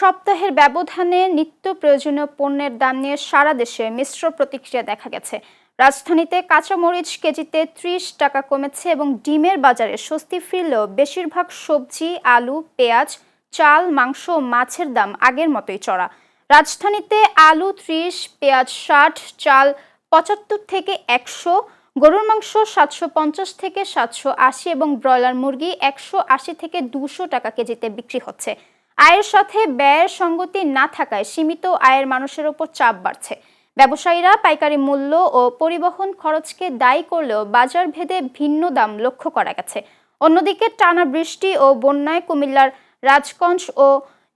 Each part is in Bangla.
সপ্তাহের ব্যবধানে নিত্য প্রয়োজনীয় পণ্যের দাম নিয়ে সারা দেশে মিশ্র প্রতিক্রিয়া দেখা গেছে। রাজধানীতে কাঁচামরিচ কেজিতে ৩০ টাকা কমেছে এবং ডিমের বাজারে স্বস্তি ফিরলেও বেশিরভাগ সবজি, আলু, পেঁয়াজ, চাল, মাংস ও মাছের দাম আগের মতোই চড়া। রাজধানীতে আলু ৩০, পেঁয়াজ ৬০, চাল ৭৫ থেকে ১০০, গরুর মাংস ৭৫০ থেকে ৭৮০ এবং ব্রয়লার মুরগি ১৮০ থেকে ২০০ টাকা কেজিতে বিক্রি হচ্ছে। আয়ের সাথে ব্যয়ের সঙ্গতি না থাকায় সীমিত আয়ের মানুষের ওপর চাপ বাড়ছে। ব্যবসায়ীরা পাইকারি মূল্য ও পরিবহন খরচকে দায়ী করলেও বাজার ভেদে ভিন্ন দাম লক্ষ্য করা গেছে। অন্যদিকে টানা বৃষ্টি ও বন্যায় কুমিল্লার রাজগঞ্জ ও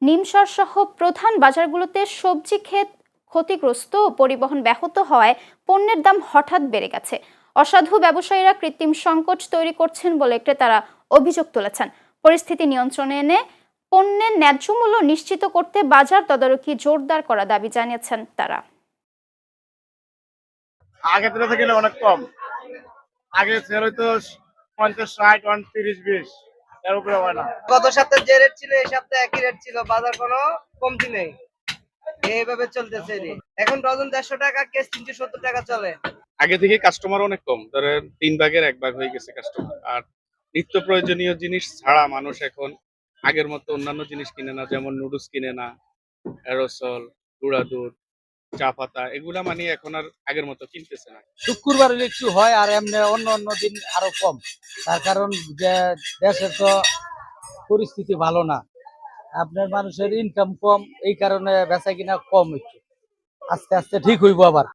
নিমসার সহ প্রধান বাজারগুলোতে সবজি ক্ষেত ক্ষতিগ্রস্ত ও পরিবহন ব্যাহত হওয়ায় পণ্যের দাম হঠাৎ বেড়ে গেছে। অসাধু ব্যবসায়ীরা কৃত্রিম সংকট তৈরি করছেন বলে ক্রেতারা অভিযোগ তুলেছেন। পরিস্থিতি নিয়ন্ত্রণে এনে পণ্যের ন্যায্য মূল্য নিশ্চিত করতে বাজার তদারকি জোরদার করা দাবি জানিয়েছেন তারা। আগের তুলনা থেকে অনেক কম। আগে সেল হইতো ৫০, ৬০, ৩০, ২০ এর উপরে হয় না। গত সপ্তাহে যে রেট ছিল এই সপ্তাহে একই রেট ছিল, বাজার কোনো কমতি নেই, এইভাবে চলতেছে। এখন ডজন ১৫০ টাকা, কেস ৩৭০ টাকা চলে। আগে থেকে কাস্টমার অনেক কম, ধরেন ৩ ভাগের ১ ভাগ হয়ে গেছে কাস্টমার। আর নিত্য প্রয়োজনীয় জিনিস ছাড়া মানুষ এখন আগের মতো অন্যান্য জিনিস কিনে না, যেমন নুডলস কিনে না, অ্যারোসল, গুঁড়া দুধ, চা পাতা, এগুলা মানে এখন আর আগের মতো কিনতেছে না। শুক্রবার একটু হয় আর এমনি অন্য দিন আরো কম। তার কারণ যে দেশের তো পরিস্থিতি ভালো না, আপনার মানুষের ইনকাম কম, এই কারণে বেচা কিনা কম। একটু আস্তে আস্তে ঠিক হইব আবার।